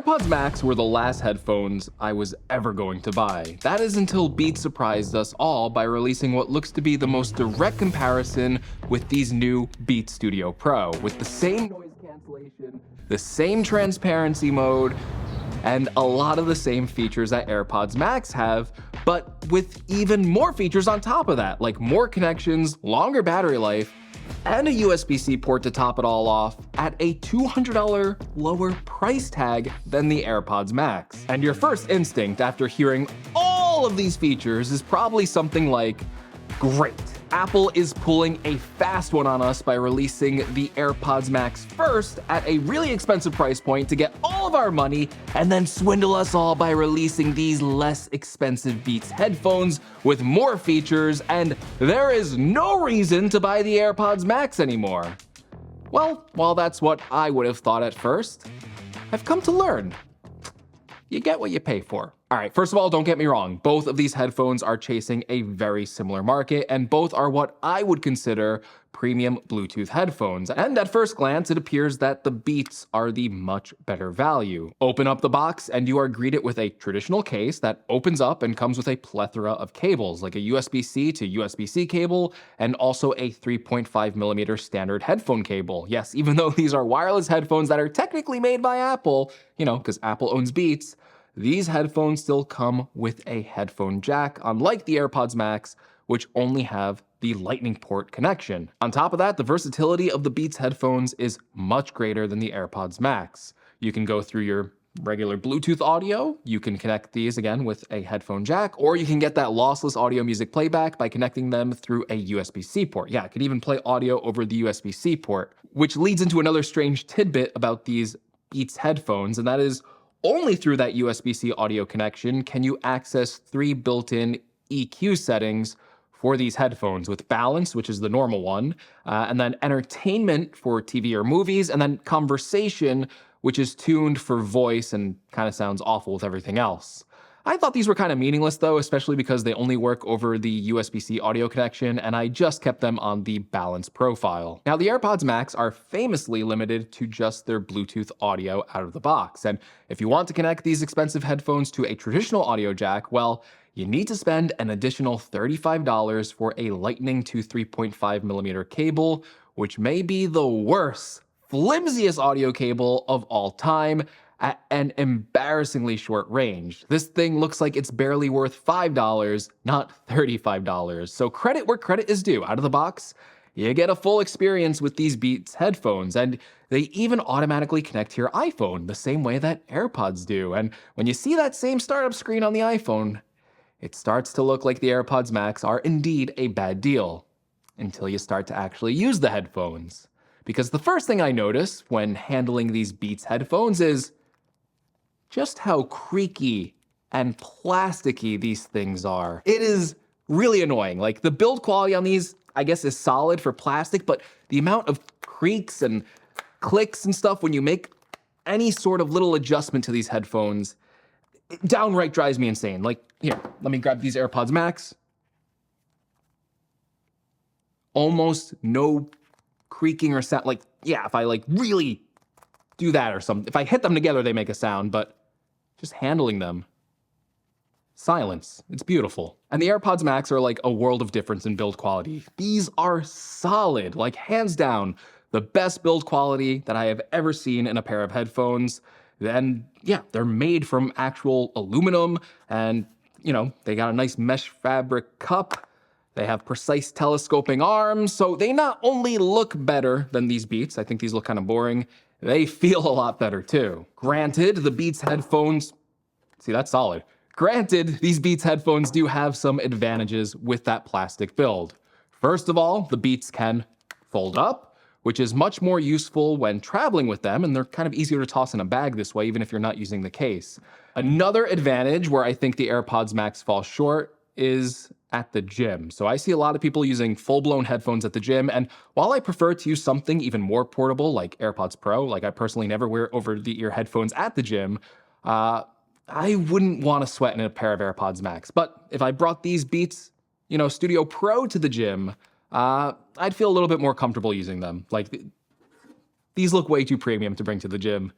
AirPods Max were the last headphones I was ever going to buy. That is until Beats surprised us all by releasing what looks to be the most direct comparison with these new Beats Studio Pro, with the same noise cancellation, the same transparency mode, and a lot of the same features that AirPods Max have, but with even more features on top of that, like more connections, longer battery life, and a USB-C port to top it all off at a $200 lower price tag than the AirPods Max. And your first instinct after hearing all of these features is probably something like, great, Apple is pulling a fast one on us by releasing the AirPods Max first at a really expensive price point to get all of our money and then swindle us all by releasing these less expensive Beats headphones with more features, and there is no reason to buy the AirPods Max anymore. Well, while that's what I would have thought at first, I've come to learn. You get what you pay for. All right, first of all, don't get me wrong. Both of these headphones are chasing a very similar market, and both are what I would consider premium Bluetooth headphones. And at first glance, it appears that the Beats are the much better value. Open up the box, and you are greeted with a traditional case that opens up and comes with a plethora of cables, like a USB-C to USB-C cable, and also a 3.5mm standard headphone cable. Yes, even though these are wireless headphones that are technically made by Apple, you know, because Apple owns Beats, these headphones still come with a headphone jack, unlike the AirPods Max, which only have the Lightning port connection. On top of that, the versatility of the Beats headphones is much greater than the AirPods Max. You can go through your regular Bluetooth audio, you can connect these again with a headphone jack, or you can get that lossless audio music playback by connecting them through a USB-C port. Yeah, it can even play audio over the USB-C port, which leads into another strange tidbit about these Beats headphones, and that is only through that USB-C audio connection can you access 3 built-in EQ settings for these headphones, with balance, which is the normal one, and then entertainment for TV or movies, and then conversation, which is tuned for voice and kind of sounds awful with everything else. I thought these were kind of meaningless though, especially because they only work over the USB-C audio connection, and I just kept them on the balance profile. Now, the AirPods Max are famously limited to just their Bluetooth audio out of the box, and if you want to connect these expensive headphones to a traditional audio jack, well, you need to spend an additional $35 for a Lightning to 3.5mm cable, which may be the worst, flimsiest audio cable of all time, at an embarrassingly short range. This thing looks like it's barely worth $5, not $35. So credit where credit is due. Out of the box, you get a full experience with these Beats headphones, and they even automatically connect to your iPhone the same way that AirPods do. And when you see that same startup screen on the iPhone, it starts to look like the AirPods Max are indeed a bad deal, until you start to actually use the headphones. Because the first thing I notice when handling these Beats headphones is just how creaky and plasticky these things are. It is really annoying. Like, the build quality on these, I guess, is solid for plastic, but the amount of creaks and clicks and stuff when you make any sort of little adjustment to these headphones, it downright drives me insane. Like, here, let me grab these AirPods Max. Almost no creaking or sound. Like, yeah, if I like really do that or something, if I hit them together, they make a sound, but just handling them, silence. It's beautiful. And the AirPods Max are like a world of difference in build quality. These are solid, like hands down, the best build quality that I have ever seen in a pair of headphones. Then, yeah, they're made from actual aluminum, and, you know, they got a nice mesh fabric cup. They have precise telescoping arms, so they not only look better than these Beats, I think these look kind of boring, they feel a lot better too. Granted, the Beats headphones, see, that's solid. Granted, these Beats headphones do have some advantages with that plastic build. First of all, the Beats can fold up, which is much more useful when traveling with them, and they're kind of easier to toss in a bag this way, even if you're not using the case. Another advantage where I think the AirPods Max falls short is at the gym. So I see a lot of people using full-blown headphones at the gym, and while I prefer to use something even more portable like AirPods Pro, like I personally never wear over-the-ear headphones at the gym, I wouldn't want to sweat in a pair of AirPods Max. But if I brought these Beats, you know, Studio Pro to the gym, I'd feel a little bit more comfortable using them. Like, these look way too premium to bring to the gym.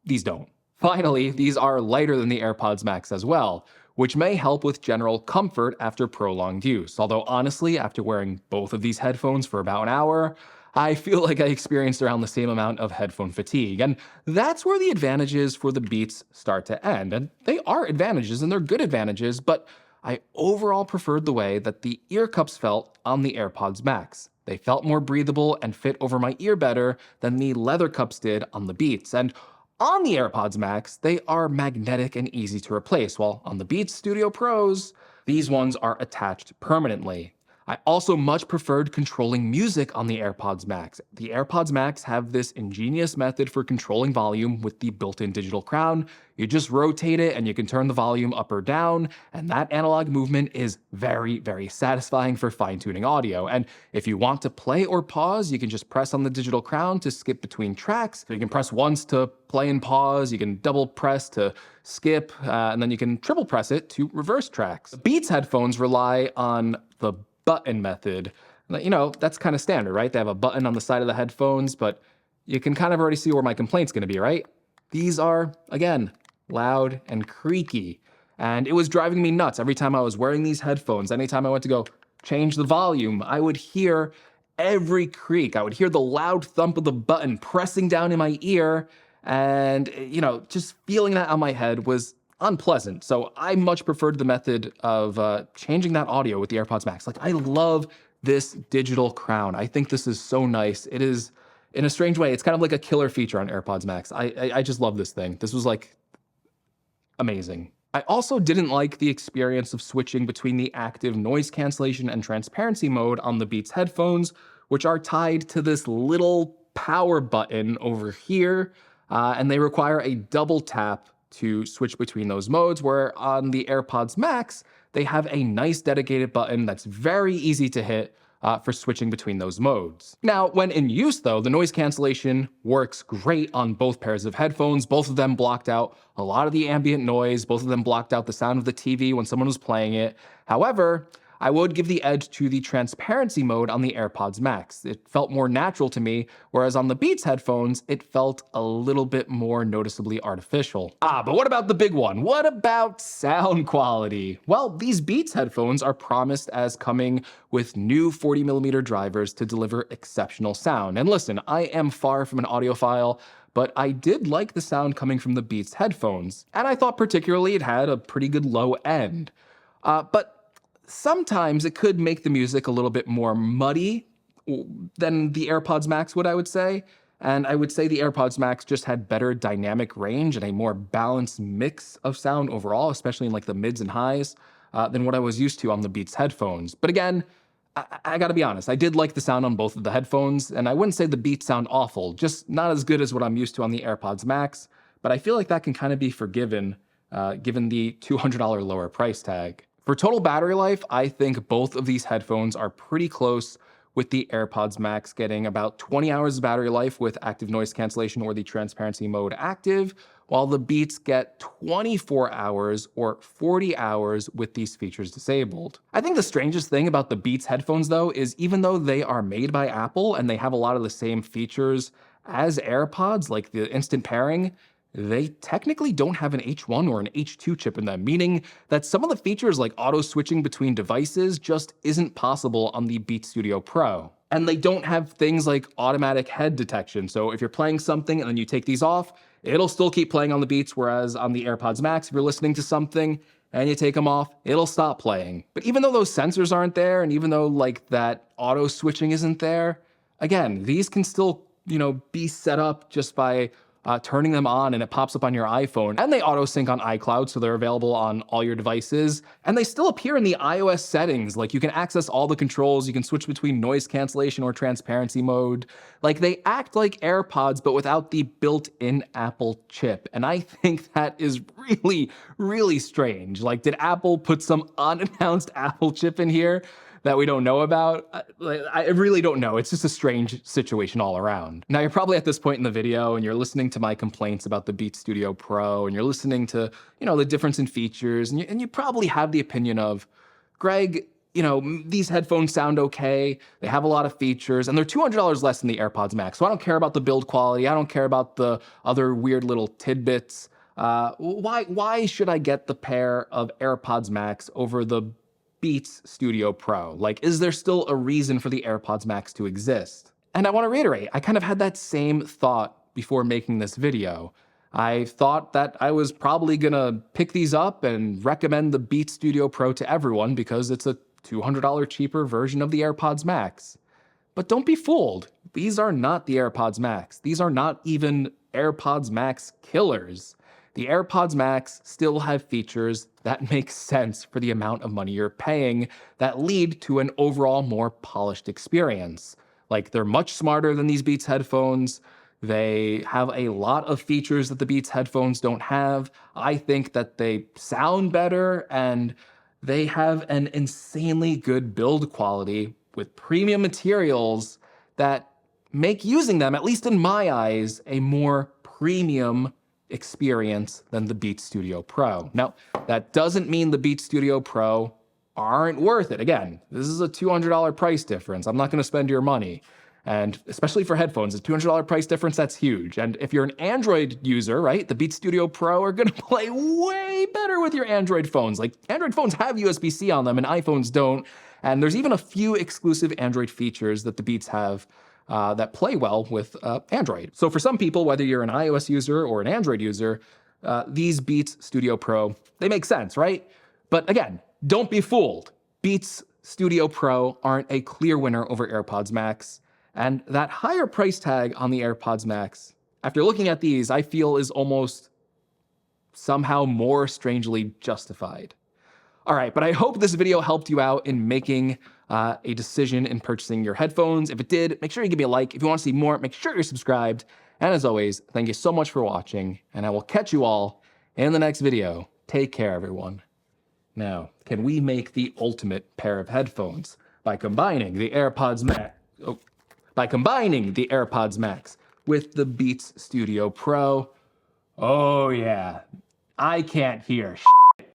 These don't. Finally, these are lighter than the AirPods Max as well, which may help with general comfort after prolonged use. Although honestly, after wearing both of these headphones for about an hour, I feel like I experienced around the same amount of headphone fatigue. And that's where the advantages for the Beats start to end. And they are advantages, and they're good advantages, but I overall preferred the way that the ear cups felt on the AirPods Max. They felt more breathable and fit over my ear better than the leather cups did on the Beats. And on the AirPods Max, they are magnetic and easy to replace, while on the Beats Studio Pros, these ones are attached permanently. I also much preferred controlling music on the AirPods Max. The AirPods Max have this ingenious method for controlling volume with the built-in digital crown. You just rotate it and you can turn the volume up or down, and that analog movement is very, very satisfying for fine-tuning audio. And if you want to play or pause, you can just press on the digital crown to skip between tracks. So you can press once to play and pause, you can double press to skip, and then you can triple press it to reverse tracks. Beats headphones rely on the button method. You know, that's kind of standard, right? They have a button on the side of the headphones, but you can kind of already see where my complaint's gonna be, right? These are, again, loud and creaky. And it was driving me nuts every time I was wearing these headphones. Anytime I went to go change the volume, I would hear every creak. I would hear the loud thump of the button pressing down in my ear. And, you know, just feeling that on my head was unpleasant. So I much preferred the method of changing that audio with the AirPods Max. Like, I love this digital crown. I think this is so nice. It is, in a strange way, it's kind of like a killer feature on AirPods Max. I just love this thing. This was like amazing. I also didn't like the experience of switching between the active noise cancellation and transparency mode on the Beats headphones, which are tied to this little power button over here, and they require a double tap to switch between those modes, where on the AirPods Max, they have a nice dedicated button that's very easy to hit for switching between those modes. Now, when in use though, the noise cancellation works great on both pairs of headphones. Both of them blocked out a lot of the ambient noise. Both of them blocked out the sound of the TV when someone was playing it. However, I would give the edge to the transparency mode on the AirPods Max. It felt more natural to me, whereas on the Beats headphones, it felt a little bit more noticeably artificial. But what about the big one? What about sound quality? Well, these Beats headphones are promised as coming with new 40mm drivers to deliver exceptional sound. And listen, I am far from an audiophile, but I did like the sound coming from the Beats headphones. And I thought particularly it had a pretty good low end. But sometimes it could make the music a little bit more muddy than the AirPods Max would, I would say. And I would say the AirPods Max just had better dynamic range and a more balanced mix of sound overall, especially in like the mids and highs, than what I was used to on the Beats headphones. But again, I gotta be honest, I did like the sound on both of the headphones, and I wouldn't say the Beats sound awful, just not as good as what I'm used to on the AirPods Max. But I feel like that can kind of be forgiven, given the $200 lower price tag. For total battery life, I think both of these headphones are pretty close, with the AirPods Max getting about 20 hours of battery life with active noise cancellation or the transparency mode active, while the Beats get 24 hours or 40 hours with these features disabled. I think the strangest thing about the Beats headphones though is even though they are made by Apple and they have a lot of the same features as AirPods, like the instant pairing, they technically don't have an H1 or an H2 chip in them, meaning that some of the features like auto switching between devices just isn't possible on the Beats Studio Pro. And they don't have things like automatic head detection. So if you're playing something and then you take these off, it'll still keep playing on the Beats, whereas on the AirPods Max, if you're listening to something and you take them off, it'll stop playing. But even though those sensors aren't there, and even though like that auto switching isn't there, again, these can still, be set up just by turning them on, and it pops up on your iPhone, and they auto sync on iCloud, so they're available on all your devices, and they still appear in the iOS settings. Like, you can access all the controls, you can switch between noise cancellation or transparency mode. Like, they act like AirPods, but without the built-in Apple chip, and I think that is really, really strange. Like, did Apple put some unannounced Apple chip in here that we don't know about? I really don't know. It's just a strange situation all around. Now, you're probably at this point in the video and you're listening to my complaints about the Beats Studio Pro, and you're listening to, the difference in features, and you probably have the opinion of, Greg, these headphones sound okay, they have a lot of features, and they're $200 less than the AirPods Max, so I don't care about the build quality, I don't care about the other weird little tidbits. Why should I get the pair of AirPods Max over the Beats Studio Pro? Like, is there still a reason for the AirPods Max to exist? And I want to reiterate, I kind of had that same thought before making this video. I thought that I was probably gonna pick these up and recommend the Beats Studio Pro to everyone because it's a $200 cheaper version of the AirPods Max. But don't be fooled. These are not the AirPods Max. These are not even AirPods Max killers. The AirPods Max still have features that make sense for the amount of money you're paying that lead to an overall more polished experience. Like, they're much smarter than these Beats headphones. They have a lot of features that the Beats headphones don't have. I think that they sound better, and they have an insanely good build quality with premium materials that make using them, at least in my eyes, a more premium experience than the Beats Studio Pro. Now, that doesn't mean the Beats Studio Pro aren't worth it. Again, this is a $200 price difference. I'm not going to spend your money. And especially for headphones, a $200 price difference, that's huge. And if you're an Android user, right, the Beats Studio Pro are gonna play way better with your Android phones. Like, Android phones have USB-C on them and iPhones don't. And there's even a few exclusive Android features that the Beats have that play well with Android. So for some people, whether you're an iOS user or an Android user, these Beats Studio Pro, they make sense, right? But again, don't be fooled. Beats Studio Pro aren't a clear winner over AirPods Max. And that higher price tag on the AirPods Max, after looking at these, I feel is almost somehow more strangely justified. All right, but I hope this video helped you out in making a decision in purchasing your headphones. If it did, make sure you give me a like. If you want to see more, make sure you're subscribed. And as always, thank you so much for watching, and I will catch you all in the next video. Take care, everyone. Now, can we make the ultimate pair of headphones by combining the AirPods Max? By combining the AirPods Max with the Beats Studio Pro? Oh yeah, I can't hear shit.